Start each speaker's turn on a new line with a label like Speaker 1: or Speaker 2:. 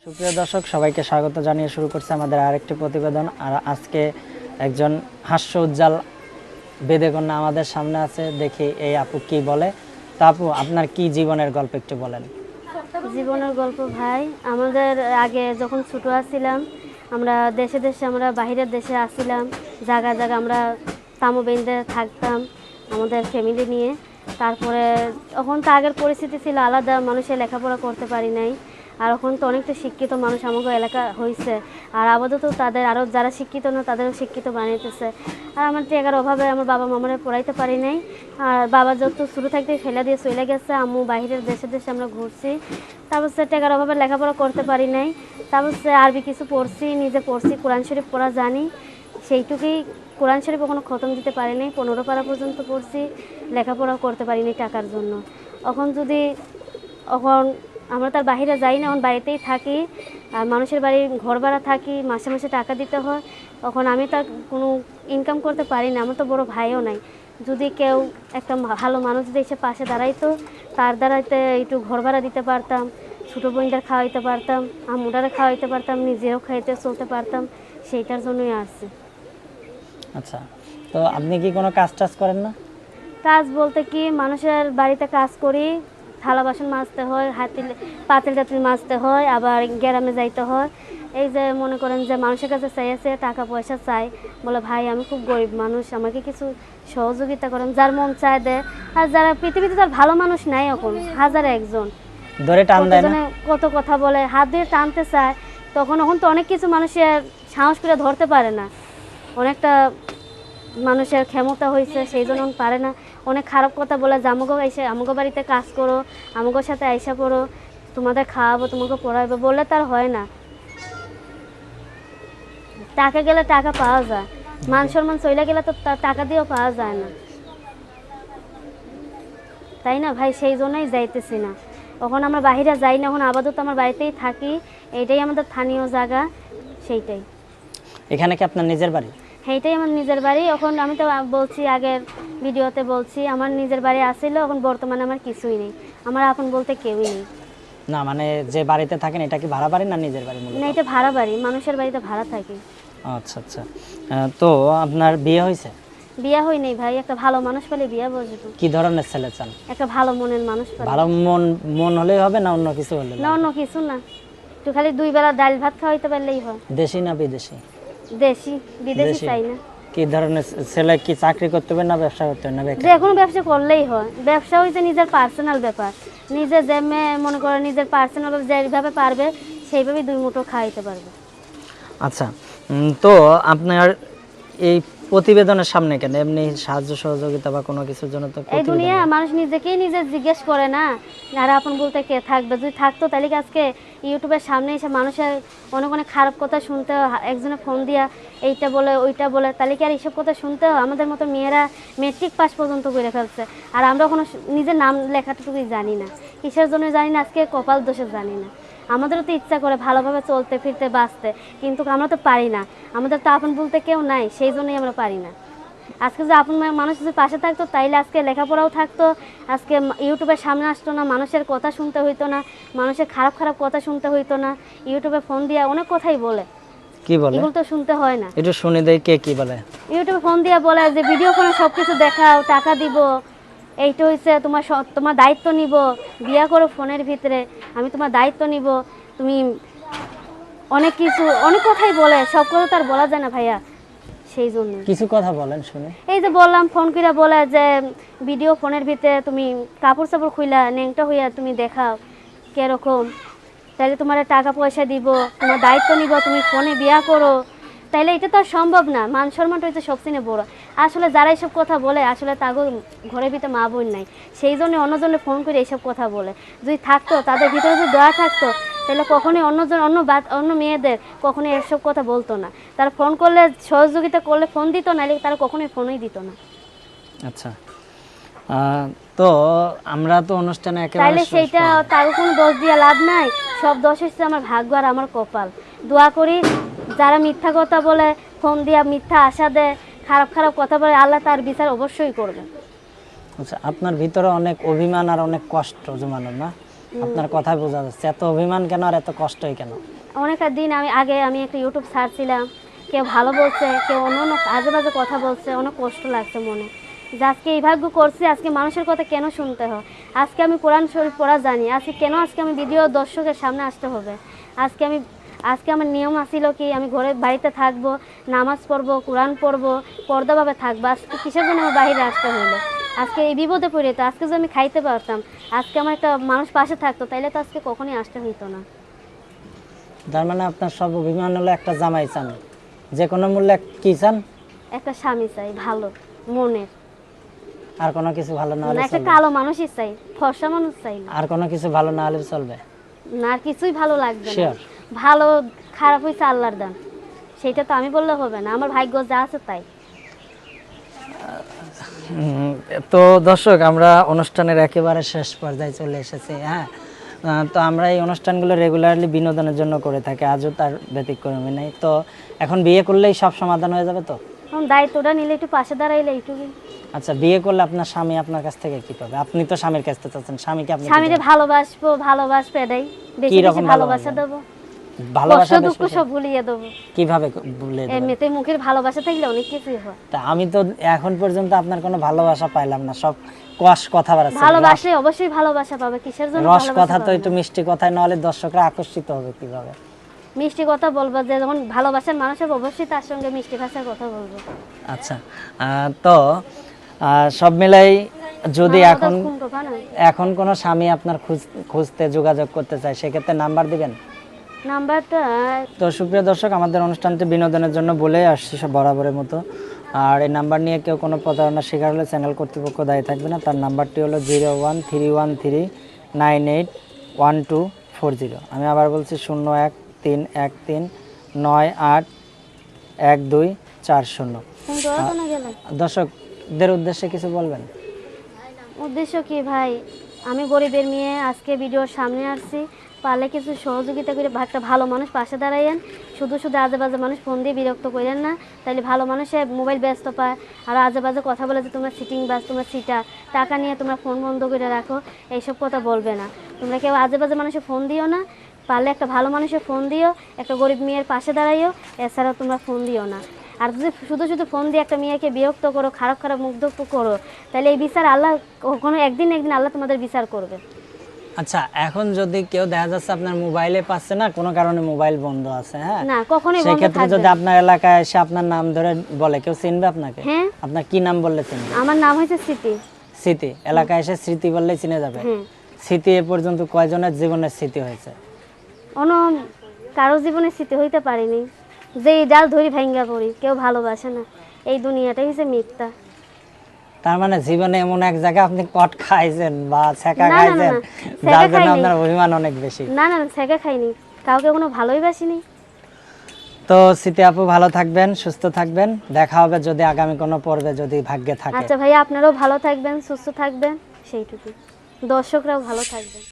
Speaker 1: সুপ্রিয় দর্শক সবাইকে স্বাগত জানিয়ে শুরু করছে আমাদের আরেকটি প্রতিবেদন। আর আজকে একজন হাস্য উজ্জ্বল বেদেকন্যা আমাদের সামনে আছে, দেখি এই আপু কি বলে। তা আপু, আপনার কি জীবনের গল্প একটু বলেন।
Speaker 2: জীবনের গল্প ভাই, আমাদের আগে যখন ছোটো আছিলাম আমরা দেশে দেশে আমরা বাহিরের দেশে আসছিলাম, জায়গা জায়গা আমরা তামু বেঁধে থাকতাম আমাদের ফ্যামিলি নিয়ে। তারপরে তখন তো আগের পরিস্থিতি ছিল আলাদা, মানুষের লেখাপড়া করতে পারি নাই। আর এখন তো অনেকটা শিক্ষিত মানুষ আমাকে এলাকা হয়েছে, আর আপাতত তাদের আরও যারা শিক্ষিত না তাদেরও শিক্ষিত বানাইতেছে। আর আমার টাকার অভাবে আমার বাবা মামারা পড়াইতে পারি নাই। আর বাবা যত শুরু থাকতে ফেলে দিয়ে চলে গেছে, আম্মু বাহিরের দেশে দেশে আমরা ঘুরছি। তারপর সে টাকার অভাবে লেখাপড়া করতে পারি নাই। তারপর সে আরবি কিছু পড়ছি, নিজে পড়ছি, কোরআন শরীফ পড়া জানি, সেইটুকুই। কোরআন শরীফ কখনো খতম দিতে পারি নাই, 15 পারা পর্যন্ত পড়ছি, লেখাপড়াও করতে পারিনি টাকার জন্য। এখন আমরা তার বাইরে যাই না, এখন বাড়িতেই থাকি। আর মানুষের বাড়ির ঘর ভাড়া থাকি, মাসে মাসে টাকা দিতে হয়। তখন আমি তার কোনো ইনকাম করতে পারি না, আমার তো বড় ভাইও নাই। যদি কেউ একটা ভালো মানুষ যদি এসে পাশে দাঁড়াইতো, তার দ্বারাইতে একটু ঘর ভাড়া দিতে পারতাম, ছোটো বোনদের খাওয়াইতে পারতাম, আম্মুটারে খাওয়াইতে পারতাম, নিজেও খাইতে চলতে পারতাম, সেইটার জন্যই আসছি।
Speaker 1: আচ্ছা, তো আপনি কি কোনো কাজ টাজ করেন না?
Speaker 2: কাজ বলতে কি, মানুষের বাড়িতে কাজ করি, থালা বাসন মাজতে হয়, পাতিল টাতিল মাজতে হয়, আবার গ্রামে যাইতে হয়। এই যে মনে করেন যে মানুষের কাছে চাইছে টাকা পয়সা চাই, বলে ভাই আমি খুব গরিব মানুষ, আমাকে কিছু সহযোগিতা করেন, যার মন চায় দেয়। আর যারা পৃথিবীতে তার ভালো মানুষ নাই, এখন হাজারে একজন
Speaker 1: ধরে টান দেয় না?
Speaker 2: কত কথা বলে, হাত দিয়ে টানতে চায়। তখন তো অনেক কিছু মানুষের সাহস করে ধরতে পারে না, অনেকটা মানুষের ক্ষমতা হয়েছে সেই জন্য পারে না। অনেক খারাপ কথা বলে যে আমাকে এসে আমাকে বাড়িতে কাজ করো, আমাকে সাথে আইসা পড়ো, তোমাদের খাওয়াবো, তোমাকে পড়াইবো, বললে তার হয় না। টাকা গেলে টাকা পাওয়া যায়, মান সম্মান চলে গেলে তো টাকা দিয়েও পাওয়া যায় না, তাই না ভাই? সেই জন্যই যাইতেছি না। এখন আমরা বাহিরে যাই না, এখন আপাতত আমার বাড়িতেই থাকি, এইটাই আমাদের স্থানীয় জায়গা, সেইটাই।
Speaker 1: এখানে কি আপনার নিজের বাড়ি?
Speaker 2: হ্যাঁ, এটাই আমার নিজের বাড়ি। এখন আমি তো বলছি, আগের ভিডিওতে বলছি, আমার নিজের বাড়ি আসছিল, এখন বর্তমানে আমার কিছুই নেই, আমার আপন বলতে কেউই নেই।
Speaker 1: না মানে যে বাড়িতে থাকেন এটা কি ভাড়া বাড়ি না নিজের বাড়ি?
Speaker 2: না, এটা ভাড়া বাড়ি, মানুষের বাড়িতে ভাড়া থাকি।
Speaker 1: আচ্ছা আচ্ছা, তো আপনার বিয়ে হয়েছে?
Speaker 2: বিয়ে হয় নাই ভাই, একটা ভালো মানুষ পেলে বিয়ে বসবো।
Speaker 1: কি ধরনের ছেলে চান?
Speaker 2: একটা ভালো মনের মানুষ পেলে।
Speaker 1: ভালো মন হলেই হবে না অন্য কিছু হলে?
Speaker 2: না, অন্য কিছু না, একটু খালি 2 বেলা ডাল ভাত খাওয়াইতে পারলেই হয়।
Speaker 1: দেশি না বিদেশি?
Speaker 2: দেশি, বিদেশি চাই না।
Speaker 1: কি ধরনের ছেলে? কি চাকরি করতে হবে না ব্যবসা করতে হবে না বেকার?
Speaker 2: যে কোনো ব্যবসা করলেই হয়। ব্যবসা হইছে নিজের পার্সোনাল ব্যাপার, নিজে যেমে মনে করে নিজের পার্সোনাল যেভাবে পারবে সেইভাবেই 2 মুঠো খাইতে পারবে।
Speaker 1: আচ্ছা, তো আপনার এই প্রতিবেদনের সামনে কেন এমনি সাহায্য সহযোগিতা বা কোনো কিছুর জন্য? তো
Speaker 2: এই দুনিয়া মানুষ নিজেকেই নিজে জিজ্ঞেস করে না, আর আপন বলতে কে থাকবে? যদি থাকতো তাহলে কি আজকে ইউটিউবের সামনে এসে মানুষের অনেক অনেক খারাপ কথা শুনতে, একজনে ফোন দিয়া এইটা বলে ওইটা বলে, তাহলে কি আর এইসব কথা শুনতে? আমাদের মতো মেয়েরা মেট্রিক পাস পর্যন্ত করে ফেলছে, আর আমরা কোনো নিজের নাম লেখাটুকুই জানি না। কিসের জন্য জানি না, আজকে কপাল দোষে জানি না। আমাদেরও তো ইচ্ছা করে ভালোভাবে চলতে ফিরতে বাঁচতে, কিন্তু আমরা তো পারি না। আমাদের তো আপন বলতে কেউ নাই, সেই জন্যই আমরা পারি না। আজকে যদি আপন মানুষ যদি পাশে থাকতো, তাইলে আজকে লেখাপড়াও থাকতো, আজকে ইউটিউবের সামনে আসতো না, মানুষের কথা শুনতে হইতো না, মানুষের খারাপ খারাপ কথা শুনতে হইতো না। ইউটিউবে ফোন দিয়ে অনেক কথাই বলে,
Speaker 1: কি বলে
Speaker 2: এগুলো তো শুনতে হয় না।
Speaker 1: একটু শুনে দেই কে কি বলে।
Speaker 2: ইউটিউবে ফোন দিয়ে বলে যে ভিডিও ফোনে সব কিছু দেখাও, টাকা দিব, এইটা হচ্ছে তোমার দায়িত্ব নিব, বিয়া করো ফোনের ভিতরে, আমি তোমার দায়িত্ব নিব, তুমি অনেক কিছু অনেক কথাই বলে, সব কথা তো আর বলা যায় না ভাইয়া, সেই জন্য।
Speaker 1: কিছু কথা বলেন শুনে।
Speaker 2: এই যে বললাম, ফোন করে বলে যে ভিডিও ফোনের ভিতরে তুমি কাপড় চাপড় খুইলা ন্যাংটা হইয়া তুমি দেখাও কিরকম, তাইলে তোমার টাকা পয়সা দিব, তোমার দায়িত্ব নিব, তুমি ফোনে বিয়া করো। তাইলে এটা তো আর সম্ভব না। মান সম্মানটা হচ্ছে সবচেয়ে বড়। আসলে যারা এইসব কথা বলে, আসলে তাগো ঘরের ভিতরে মা বোন নাই, সেই জন্য অন্যজনে ফোন করে এইসব কথা বলে। যদি থাকতো, তাদের ভিতরে যদি দয়া থাকতো, তাহলে কখনোই অন্য মেয়েদের কখনোই এসব কথা বলতো না। তারা ফোন করলে, সহযোগিতা করলে ফোন দিত, নাহলে তারা কখনোই ফোনই দিত না।
Speaker 1: আচ্ছা, তো আমরা তো অনুষ্ঠানে একেবারে
Speaker 2: তাইলে সেইটা তার কোনো দোষ দিয়ে লাভ নাই। সব দোষ হচ্ছে আমার ভাগ্য আর আমার কপাল। দোয়া করি, যারা মিথ্যা কথা বলে, ফোন দিয়া মিথ্যা আশা দেয়, খারাপ খারাপ কথা বলে, আল্লাহ তার বিচার অবশ্যই করবে।
Speaker 1: আচ্ছা, আপনার ভিতরে অনেক অভিমান আর অনেক কষ্ট জমানো না? আপনার কথাই বোঝা যাচ্ছে। এত অভিমান কেন আর এত কষ্টই কেন?
Speaker 2: অনেক দিন আমি একটা ইউটিউব ছাড়ছিলাম, কেউ ভালো বলছে, কেউ অন্য অন্য আজে বাজে কথা বলছে, অনেক কষ্ট লাগছে মনে যে আজকে এই ভাগ্য করছি, আজকে মানুষের কথা কেন শুনতে হয়। আজকে আমি কোরআন শরীফ পড়া জানি, আজকে আমি ভিডিও দর্শকের সামনে আসতে হবে। আজকে আমার নিয়ম আসিল কি আমি ঘরে বাড়িতে থাকবো, নামাজ পড়বো, কোরআন পড়বো, পর্দাভাবে থাকবো। আজকে কিসের জন্য আমার বাইরে আসতে হলো? আজকে এই বিপদে পড়ে তো আজকে যদি আমি খাইতে পারতাম, আজকে আমার একটা মানুষ পাশে থাকতো, তাইলে তো আজকে কখনোই আসতে হইতো না।
Speaker 1: তার মানে আপনার সব অভিমান হলো একটা জামাই চান, যে কোনো মূল্যে কি চান?
Speaker 2: একটা স্বামী চাই ভালো মনের,
Speaker 1: আর কোনো কিছু ভালো না হলে
Speaker 2: না একটা
Speaker 1: চলবে?
Speaker 2: কালো মানুষই চাই, ফর্সা মানুষ চাই না।
Speaker 1: আর কোনো কিছু ভালো না হলে চলবে?
Speaker 2: না আর কিছুই ভালো লাগবে না।
Speaker 1: Sure.
Speaker 2: ভালো খারাপ হয়েছে আল্লাহর দান, সেটা তো আমি বললে হবে না, আমার ভাগ্য যা আছে তাই।
Speaker 1: তো দর্শক, আমরা অনুষ্ঠানের একেবারে শেষ পর্যায়ে চলে এসেছি। হ্যাঁ, তো আমরা এই অনুষ্ঠানগুলো রেগুলারলি বিনোদনের জন্য করে থাকি, আজও তার ব্যতিক্রমী নেই। তো এখন বিয়ে করলেই সব সমাধান হয়ে যাবে তো?
Speaker 2: এখন দায়িত্বটা নিলে একটু পাশে দাঁড়াইলে এইটুকুই।
Speaker 1: আচ্ছা, বিয়ে করলে আপনার স্বামী আপনার কাছ থেকে কি পাবে? আপনি তো স্বামীর কাছ থেকে চাচ্ছেন, স্বামীকে আপনি কি
Speaker 2: স্বামীরে
Speaker 1: দেবেন?
Speaker 2: ভালোবাসবো এটাই, বেশি
Speaker 1: কি
Speaker 2: বেশি
Speaker 1: রকম
Speaker 2: ভালোবাসা
Speaker 1: ভালোবাসবেন?
Speaker 2: দেবো,
Speaker 1: ভালোবাসা
Speaker 2: কষ্ট
Speaker 1: বেশ
Speaker 2: দুঃখ
Speaker 1: বেশি?
Speaker 2: সব ভুলিয়ে দেবো।
Speaker 1: কিভাবে বলে দেবেন?
Speaker 2: এমনিতে মুখের ভালোবাসা থাকলে অনেক কিছুই হয়।
Speaker 1: তা আমি তো এখন পর্যন্ত আপনার কোনো ভালোবাসা পাইলাম না, সব কথা বাড়াচ্ছে।
Speaker 2: ভালোবাসলে অবশ্যই ভালোবাসা পাবে, কিসের জন্য
Speaker 1: রস
Speaker 2: ভালোবাসা
Speaker 1: কথা তো
Speaker 2: পাবে
Speaker 1: একটু
Speaker 2: না?
Speaker 1: মিষ্টি কথায়, নাহলে দর্শকরা আকর্ষিত হবে কিভাবে?
Speaker 2: মিষ্টি কথা বলবো, যে যখন ভালোবাসার মানুষ হবে অবশ্যই তার সঙ্গে মিষ্টি ভাষায় কথা বলবো।
Speaker 1: আচ্ছা, তো সব মিলাই যদি
Speaker 2: আমার
Speaker 1: এখন
Speaker 2: কথা শুনতো, না?
Speaker 1: এখন কোনো স্বামী আপনার খুঁজতে যোগাযোগ করতে চায়, সেক্ষেত্রে নাম্বার দিবেন?
Speaker 2: নাম্বারটা
Speaker 1: তো সুপ্রিয় দর্শক, আমাদের অনুষ্ঠানটি বিনোদনের জন্য বলে আসছি সব বরাবরের মতো। আর এই নাম্বার নিয়ে কেউ কোনো প্রতারণার শিকার হলে চ্যানেল কর্তৃপক্ষ দায়ী থাকবে না। তার নাম্বারটি হলো 0131398124। আমি আবার বলছি 0131398124।
Speaker 2: শুনতে পারতো না গেলে।
Speaker 1: দর্শকদের উদ্দেশ্যে কিছু বলবেন?
Speaker 2: উদ্দেশ্য কি ভাই, আমি গরিবের মেয়ে, আজকে ভিডিওর সামনে আসছি, পারলে কিছু সহযোগিতা করে একটা ভালো মানুষ পাশে দাঁড়াইয়েন। শুধু শুধু আজে বাজে মানুষ ফোন দিয়ে বিরক্ত করেন না, তাইলে ভালো মানুষে মোবাইল ব্যস্ত পায় আর আজে বাজে কথা বলে যে তোমরা সিটিং বাস, তোমরা সিটার, টাকা নিয়ে তোমরা ফোন বন্ধ করে রাখো, এইসব কথা বলবে না। তোমরা কেউ আজে বাজে মানুষের ফোন দিও না, পারলে একটা ভালো মানুষের ফোন দিও, একটা গরিব মেয়ের পাশে দাঁড়াইও, এছাড়া তোমরা ফোন দিও না। আর যদি শুধু শুধু ফোন দিয়ে একটা মেয়েকে বিরক্ত করো, খারাপ খারাপ মুগ্ধ করো, তাহলে এই বিচার আল্লাহ কখনো একদিন আল্লাহ তোমাদের বিচার করবে।
Speaker 1: আচ্ছা, এখন যদি কেউ দেখা যাচ্ছে আপনার মোবাইলে পাচ্ছে না, কোনো কারণে মোবাইল বন্ধ আছে, হ্যাঁ,
Speaker 2: না কখনোই বন্ধ
Speaker 1: সেক্ষেত্রে
Speaker 2: থাকবে
Speaker 1: যদি
Speaker 2: না।
Speaker 1: আপনার এলাকায় এসে আপনার নাম ধরে বলে, কেউ চিনবে আপনাকে?
Speaker 2: হ্যাঁ,
Speaker 1: আপনার কি নাম বললে চিনবে?
Speaker 2: আমার নাম হয়েছে স্মৃতি।
Speaker 1: স্মৃতি। এলাকায় এসে স্মৃতি বললেই চিনে যাবে?
Speaker 2: হ্যাঁ,
Speaker 1: স্মৃতি এ পর্যন্ত কয়জনের জীবনের স্মৃতি হয়েছে?
Speaker 2: অন্য কারো জীবনে স্মৃতি হইতে পারিনি, যে এই ডাল ধরি ভাঙ্গা পড়ি, কেউ ভালোবাসে না, এই দুনিয়াটাই হচ্ছে মিথ্যা।
Speaker 1: তার মানে জীবনে এমন এক জায়গায় আপনি কট খাইছেন বা ছেঁকা
Speaker 2: না, না,
Speaker 1: খাইছেন,
Speaker 2: না,
Speaker 1: যার
Speaker 2: ছেঁকা
Speaker 1: জন্য
Speaker 2: খাইনি।
Speaker 1: আপনার অভিমান অনেক বেশি।
Speaker 2: না না, ছেঁকা খাইনি, কাউকে কোনো ভালোই বাসিনি।
Speaker 1: তো স্মৃতি আপু, ভালো থাকবেন, সুস্থ থাকবেন, দেখা হবে যদি আগামী কোনো পর্বে যদি ভাগ্যে থাকে।
Speaker 2: আচ্ছা ভাইয়া, আপনারাও ভালো থাকবেন, সুস্থ থাকবেন, সেইটুকু। দর্শকরাও ভালো থাকবেন।